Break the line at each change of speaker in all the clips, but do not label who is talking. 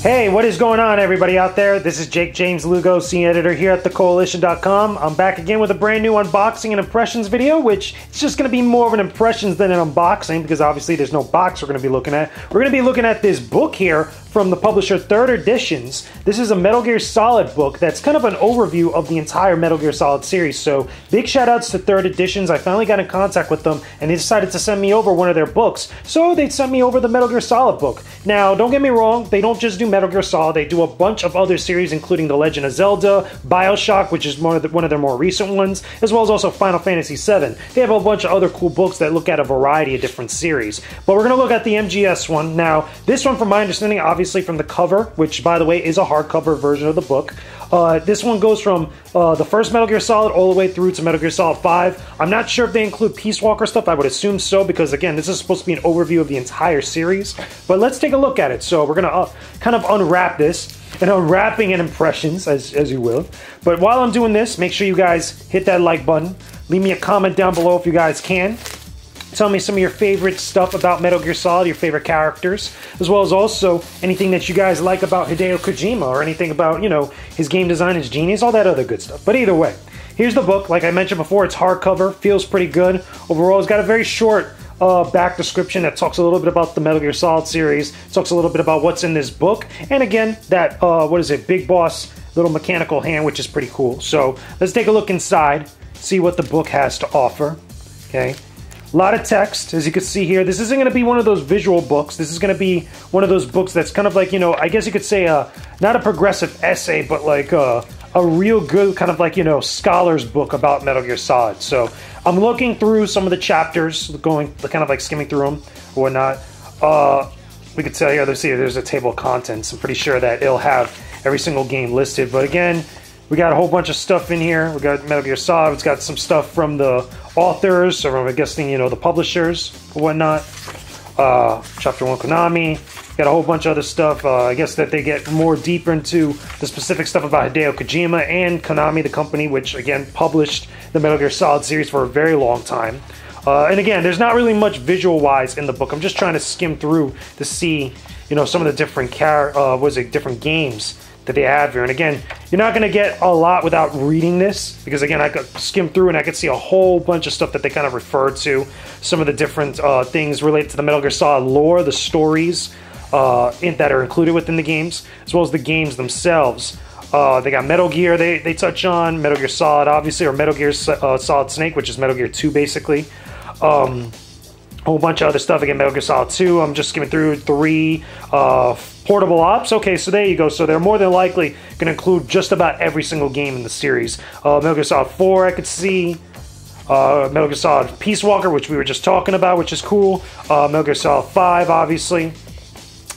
Hey, what is going on, everybody out there? This is Jakejames Lugo, senior editor here at thecoalition.com. I'm back again with a brand new unboxing and impressions video, which is just going to be more of an impressions than an unboxing, because obviously there's no box we're going to be looking at. We're going to be looking at this book here from the publisher Third Editions. This is a Metal Gear Solid book that's kind of an overview of the entire Metal Gear Solid series. So big shout outs to Third Editions. I finally got in contact with them and they decided to send me over one of their books. So they sent me over the Metal Gear Solid book. Now, don't get me wrong, they don't just do Metal Gear Solid, they do a bunch of other series, including The Legend of Zelda, BioShock, which is one of their more recent ones, as well as also Final Fantasy VII. They have a bunch of other cool books that look at a variety of different series. But we're going to look at the MGS one. Now, this one, from my understanding, obviously from the cover, which, by the way, is a hardcover version of the book, this one goes from the first Metal Gear Solid all the way through to Metal Gear Solid 5. I'm not sure if they include Peace Walker stuff. I would assume so, because, again, this is supposed to be an overview of the entire series. But let's take a look at it. So we're going to kind of unwrap this, and unwrapping and impressions, as you will. But while I'm doing this, make sure you guys hit that like button. Leave me a comment down below if you guys can. Tell me some of your favorite stuff about Metal Gear Solid, your favorite characters, as well as also anything that you guys like about Hideo Kojima, or anything about, you know, his game design, his genius, all that other good stuff. But either way, here's the book. Like I mentioned before, it's hardcover, feels pretty good. Overall, it's got a very short back description that talks a little bit about the Metal Gear Solid series, talks a little bit about what's in this book, and again, that, Big Boss little mechanical hand, which is pretty cool. So let's take a look inside, see what the book has to offer, okay? A lot of text, as you can see here. This isn't going to be one of those visual books. This is going to be one of those books that's kind of like, you know, I guess you could say not a progressive essay, but like a real good kind of like, you know, scholar's book about Metal Gear Solid. So I'm looking through some of the chapters, going kind of like skimming through them or whatnot. We could tell here, let's see, there's a table of contents. I'm pretty sure that it'll have every single game listed. But again, we got a whole bunch of stuff in here. We got Metal Gear Solid. It's got some stuff from the authors, or I'm guessing, you know, the publishers or whatnot. Chapter One Konami. Got a whole bunch of other stuff. I guess that they get more deeper into the specific stuff about Hideo Kojima and Konami, the company which, again, published the Metal Gear Solid series for a very long time. And again, there's not really much visual-wise in the book. I'm just trying to skim through to see, you know, some of the different different games that they have here. And again, you're not going to get a lot without reading this, because again, I could skim through and I could see a whole bunch of stuff that they kind of refer to, some of the different things related to the Metal Gear Solid lore, the stories that are included within the games, as well as the games themselves. They got Metal Gear they touch on, Metal Gear Solid obviously, or Metal Gear Solid Snake, which is Metal Gear 2 basically. A whole bunch of other stuff. Again, Metal Gear Solid 2, I'm just skimming through 3, Portable Ops. Okay, so there you go. So they're more than likely going to include just about every single game in the series. Metal Gear Solid 4, I could see. Metal Gear Solid Peace Walker, which we were just talking about, which is cool. Metal Gear Solid 5, obviously.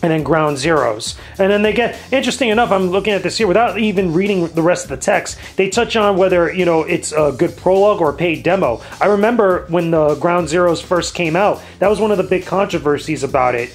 And then Ground Zeroes. And then they get, interesting enough, I'm looking at this here, without even reading the rest of the text, they touch on whether, you know, it's a good prologue or a paid demo. I remember when the Ground Zeroes first came out, that was one of the big controversies about it,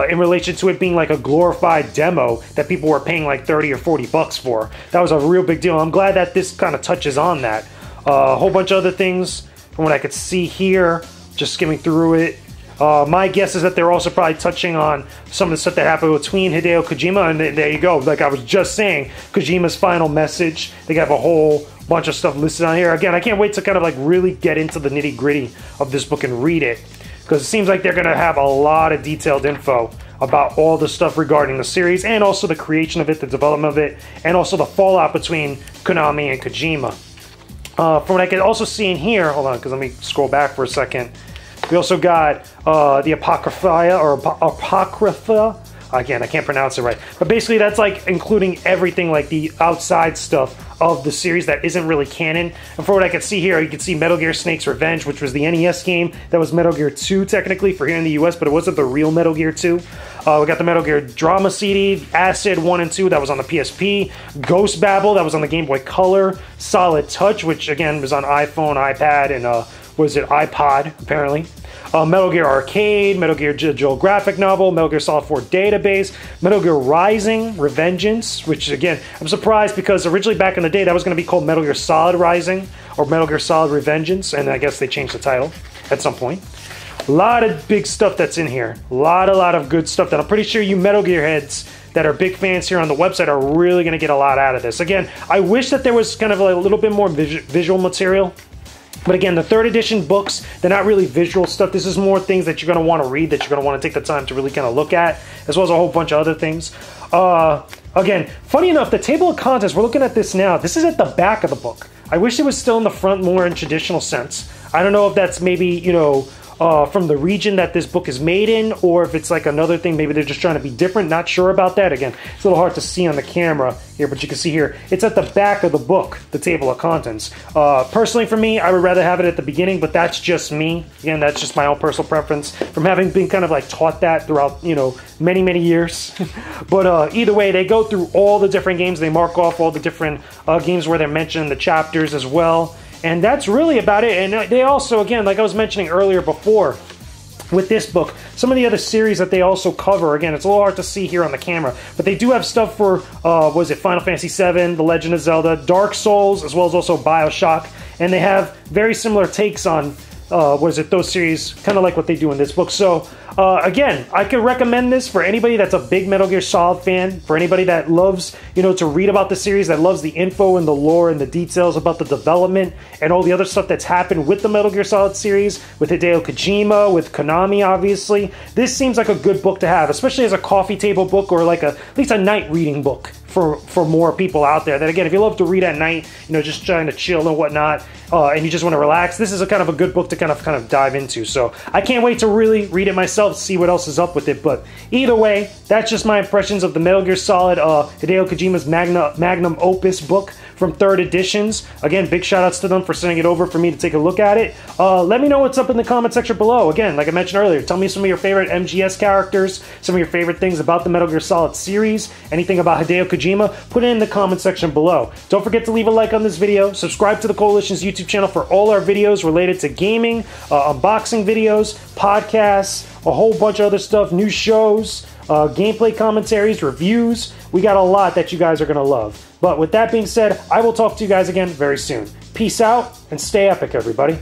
in relation to it being like a glorified demo that people were paying like 30 or 40 bucks for. That was a real big deal. I'm glad that this kind of touches on that. A whole bunch of other things from what I could see here, just skimming through it. My guess is that they're also probably touching on some of the stuff that happened between Hideo Kojima, and there you go. Like I was just saying, Kojima's final message. They have a whole bunch of stuff listed on here. Again, I can't wait to kind of like really get into the nitty-gritty of this book and read it, because it seems like they're going to have a lot of detailed info about all the stuff regarding the series, and also the creation of it, the development of it, and also the fallout between Konami and Kojima. From what I can also see in here, hold on, because let me scroll back for a second. We also got the Apocrypha, or Apocrypha. Again, I can't pronounce it right. But basically, that's like including everything, like the outside stuff of the series that isn't really canon. And for what I can see here, you can see Metal Gear Snake's Revenge, which was the NES game. That was Metal Gear 2, technically, for here in the US, but it wasn't the real Metal Gear 2. We got the Metal Gear Drama CD, Acid 1 and 2, that was on the PSP. Ghost Babel, that was on the Game Boy Color. Solid Touch, which, again, was on iPhone, iPad, and iPod, apparently. Metal Gear Arcade, Metal Gear Digital Graphic Novel, Metal Gear Solid 4 Database, Metal Gear Rising, Revengeance, which again, I'm surprised because originally back in the day that was going to be called Metal Gear Solid Rising, or Metal Gear Solid Revengeance, and I guess they changed the title at some point. A lot of big stuff that's in here. A lot of good stuff that I'm pretty sure you Metal Gear heads that are big fans here on the website are really going to get a lot out of this. Again, I wish that there was kind of a little bit more visual material. But again, the 3rd edition books, they're not really visual stuff. This is more things that you're going to want to read, that you're going to want to take the time to really kind of look at, as well as a whole bunch of other things. Again, funny enough, the table of contents, we're looking at this now. This is at the back of the book. I wish it was still in the front more in traditional sense. I don't know if that's maybe, you know, from the region that this book is made in, or if it's like another thing, maybe they're just trying to be different. Not sure about that. Again, it's a little hard to see on the camera here, but you can see here, it's at the back of the book, the table of contents. Personally for me, I would rather have it at the beginning, but that's just me. Again, that's just my own personal preference from having been kind of like taught that throughout, you know, many years. But either way, they go through all the different games. They mark off all the different games where they're mentioned, the chapters as well. And that's really about it. And they also, again, like I was mentioning earlier before, with this book, some of the other series that they also cover, again, it's a little hard to see here on the camera, but they do have stuff for, what is it, Final Fantasy VII, The Legend of Zelda, Dark Souls, as well as also Bioshock. And they have very similar takes on, what is it, those series, kind of like what they do in this book. So, again, I could recommend this for anybody that's a big Metal Gear Solid fan, for anybody that loves, you know, to read about the series, that loves the info and the lore and the details about the development and all the other stuff that's happened with the Metal Gear Solid series, with Hideo Kojima, with Konami, obviously. This seems like a good book to have, especially as a coffee table book or like at least a night reading book for more people out there. That, again, if you love to read at night, you know, just trying to chill and whatnot, and you just want to relax, this is a kind of a good book to kind of dive into. So I can't wait to really read it myself, see what else is up with it. But either way, that's just my impressions of the Metal Gear Solid Hideo Kojima's magnum opus book from 3rd editions. Again, big shout outs to them for sending it over for me to take a look at it. Let me know what's up in the comment section below. Again, like I mentioned earlier, tell me some of your favorite MGS characters, some of your favorite things about the Metal Gear Solid series, anything about Hideo Kojima, put it in the comment section below. Don't forget to leave a like on this video, subscribe to the Koalition's YouTube channel for all our videos related to gaming, unboxing videos, podcasts, a whole bunch of other stuff, new shows, gameplay commentaries, reviews. We got a lot that you guys are going to love. But with that being said, I will talk to you guys again very soon. Peace out and stay epic, everybody.